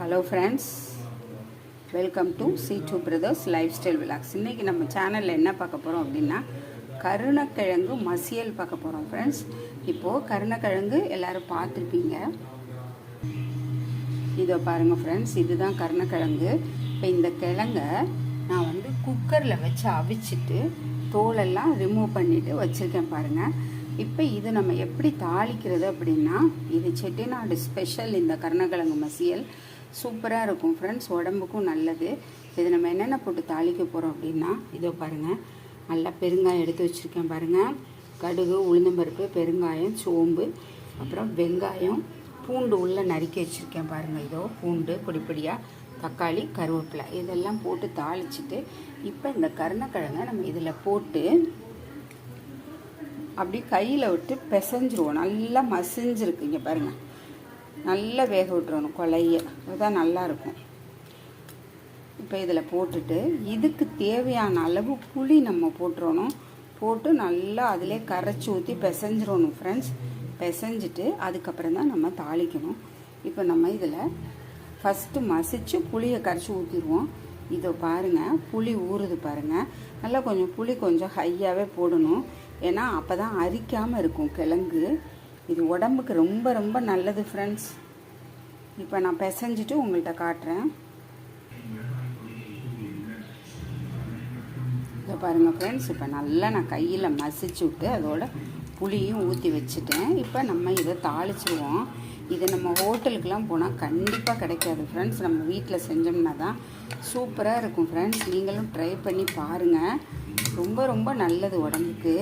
Hello friends, welcome to C2 brothers life style vlogs. இன்றைக்கி நம்ம சேனலில் என்ன பார்க்க போகிறோம் அப்படின்னா கருணக்கிழங்கு மசியல் பார்க்க போகிறோம் ஃப்ரெண்ட்ஸ். இப்போது கருணக்கிழங்கு எல்லோரும் பார்த்துருப்பீங்க. இதை பாருங்கள் ஃப்ரெண்ட்ஸ், இதுதான் கருணக்கிழங்கு. இப்போ இந்த கிழங்கை நான் குக்கரில் வச்சு அவிச்சிட்டு தோலெல்லாம் ரிமூவ் பண்ணிவிட்டு வச்சுருக்கேன் பாருங்கள். இப்போ இது நம்ம எப்படி தாளிக்கிறது அப்படின்னா, இது செட்டிநாடு ஸ்பெஷல். இந்த கருணக்கிழங்கு மசியல் சூப்பராக இருக்கும் ஃப்ரெண்ட்ஸ், உடம்புக்கும் நல்லது. இது நம்ம என்னென்ன போட்டு தாளிக்க போகிறோம் அப்படின்னா, இதோ பாருங்கள், நல்லா பெருங்காயம் எடுத்து வச்சுருக்கேன் பாருங்கள். கடுகு, உளுந்தம்பருப்பு, பெருங்காயம், சோம்பு, அப்புறம் வெங்காயம், பூண்டு உள்ளே நறுக்கி வச்சுருக்கேன் பாருங்கள். இதோ பூண்டு பொடிப்பொடியாக, தக்காளி, கருவேப்பிலை இதெல்லாம் போட்டு தாளிச்சிட்டு இப்போ இந்த கருணக்கிழங்கை நம்ம இதில் போட்டு அப்படி கையில் விட்டு பிசைஞ்சிருவோம். நல்லா மசிஞ்சிருக்கு, இங்கே பாருங்கள். நல்லா வேக விட்டுறணும் கொலைய, அதுதான் நல்லாயிருக்கும். இப்போ இதில் போட்டுட்டு இதுக்கு தேவையான அளவு புளி நம்ம போட்டுறணும். போட்டு நல்லா அதிலே கரைச்சி ஊற்றி பிசைஞ்சிடணும் ஃப்ரெண்ட்ஸ். பிசைஞ்சிட்டு அதுக்கப்புறம் தான் நம்ம தாளிக்கணும். இப்போ நம்ம இதில் ஃபஸ்ட்டு மசித்து புளியை கரைச்சி ஊற்றிடுவோம். இதை பாருங்கள், புளி ஊறுது பாருங்கள். நல்லா கொஞ்சம் புளி கொஞ்சம் ஹையாகவே போடணும், ஏன்னா அப்போ தான் அரிக்காமல் இருக்கும் கிழங்கு. இது உடம்புக்கு ரொம்ப ரொம்ப நல்லது ஃப்ரெண்ட்ஸ். இப்போ நான் பிசைஞ்சிட்டு உங்கள்கிட்ட காட்டுறேன். இதை பாருங்கள் ஃப்ரெண்ட்ஸ், இப்போ நல்லா நான் கையில் மசிச்சு விட்டு அதோட புளியும் ஊற்றி வச்சுட்டேன். இப்போ நம்ம இதை தாளிச்சிடுவோம். இது நம்ம ஹோட்டலுக்கெலாம் போனால் கண்டிப்பாக கிடைக்காது ஃப்ரெண்ட்ஸ். நம்ம வீட்டில் செஞ்சோம்னா தான் சூப்பராக இருக்கும் ஃப்ரெண்ட்ஸ். நீங்களும் ட்ரை பண்ணி பாருங்கள், ரொம்ப ரொம்ப நல்லது உடம்புக்கு.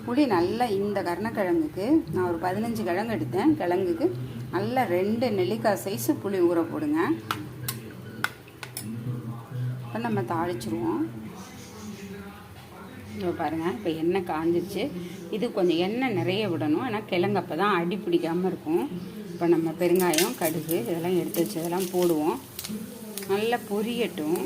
புளி நல்லா இந்த கருணக்கிழங்குக்கு நான் ஒரு 15 கிழங்கு எடுத்தேன். கிழங்குக்கு நல்லா 2 நெல்லிக்காய் சைஸு புளி ஊற போடுங்க. இப்போ நம்ம தாளிச்சிருவோம். இப்போ பாருங்கள், இப்போ எண்ணெய் காஞ்சிச்சு. இது கொஞ்சம் எண்ணெய் நிறைய விடணும், ஆனால் கிழங்கு அப்போ தான் அடி பிடிக்காமல் இருக்கும். இப்போ நம்ம பெருங்காயம், கடுகு இதெல்லாம் எடுத்து வச்சு இதெல்லாம் போடுவோம். நல்லா பொரியட்டும்.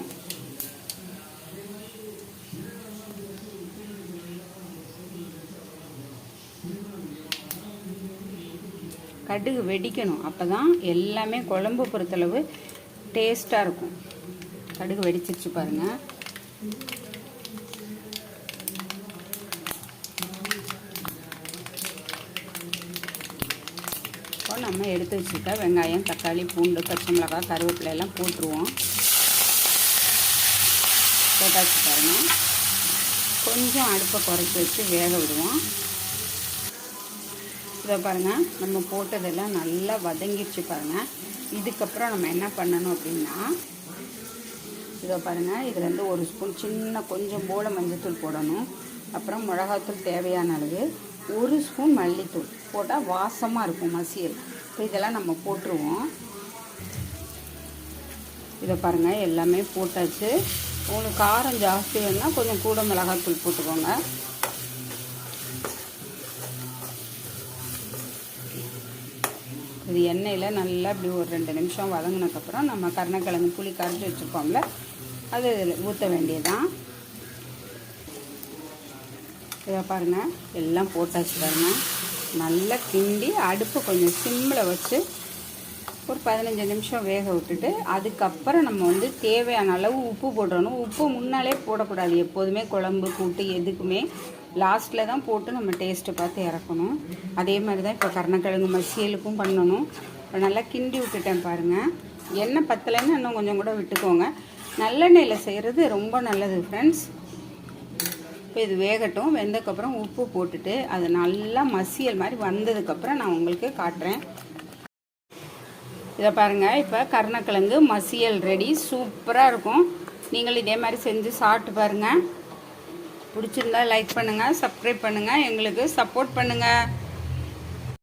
கடுகு வெடிக்கணும், அப்போ தான் எல்லாமே குழம்பு பொறுத்தளவு டேஸ்ட்டாக இருக்கும். கடுகு வெடிச்சிருச்சு பாருங்கள். இப்போ நம்ம எடுத்து வச்சுருக்க வெங்காயம், தக்காளி, பூண்டு, பச்சை மிளகாய், கருவேப்பிலை எல்லாம் போட்டுருவோம். போட்டாச்சு பாருங்கள். கொஞ்சம் அடுப்பை குறைச்சி வச்சு வேக விடுவோம். இதை பாருங்கள், நம்ம போட்டதெல்லாம் நல்லா வதங்கிடுச்சு பாருங்கள். இதுக்கப்புறம் நம்ம என்ன பண்ணணும் அப்படின்னா, இதை பாருங்கள், இதுலேருந்து 1 ஸ்பூன் சின்ன கொஞ்சம் போல மஞ்சத்தூள் போடணும். அப்புறம் மிளகாத்தூள் தேவையான அளவு, 1 ஸ்பூன் மல்லித்தூள் போட்டால் வாசமாக இருக்கும் மசியல். இப்போ இதெல்லாம் நம்ம போட்டுருவோம். இதை பாருங்கள், எல்லாமே போட்டாச்சு. உங்களுக்கு காரம் ஜாஸ்தி வேணுன்னா கொஞ்சம் கூட மிளகாத்தூள் போட்டுக்கோங்க. இது எண்ணெயில் நல்லா இப்படி ஒரு 2 நிமிஷம் வதங்கினதுக்கப்புறம் நம்ம கருணக்கிழங்கு புளி கரைச்சி வச்சுருக்கோம்ல, அது ஊற்ற வேண்டியதுதான். இதை பாருங்கள், எல்லாம் போட்டாச்சு பாருங்கள். நல்லா கிண்டி அடுப்பு கொஞ்சம் சிம்மில் வச்சு ஒரு 15 நிமிஷம் வேக விட்டுட்டு அதுக்கப்புறம் நம்ம தேவையான அளவு உப்பு போடணும். உப்பு முன்னாலே போடக்கூடாது, எப்போதுமே குழம்பு கூட்டு எதுக்குமே லாஸ்ட்டில் தான் போட்டு நம்ம டேஸ்ட்டு பார்த்து இறக்கணும். அதே மாதிரி தான் இப்போ கருணக்கிழங்கு மசியலுக்கும் பண்ணணும். இப்போ நல்லா கிண்டி விட்டுட்டேன் பாருங்கள். எண்ணெய் பத்தலைன்னு இன்னும் கொஞ்சம் கூட விட்டுக்கோங்க. நல்லெண்ணெயில் செய்கிறது ரொம்ப நல்லது ஃப்ரெண்ட்ஸ். இப்போ இது வேகட்டும். வெந்ததுக்கப்புறம் உப்பு போட்டுட்டு அது நல்லா மசியல் மாதிரி வந்ததுக்கப்புறம் நான் உங்களுக்கு காட்டுறேன். இதை பாருங்கள், இப்போ கருணக்கிழங்கு மசியல் ரெடி. சூப்பராக இருக்கும். நீங்கள் இதே மாதிரி செஞ்சு சாப்பிட்டு பாருங்கள். பிடிச்சிருந்தா லைக் பண்ணுங்கள், சப்ஸ்கிரைப் பண்ணுங்கள், எங்களுக்கு சப்போர்ட் பண்ணுங்கள்.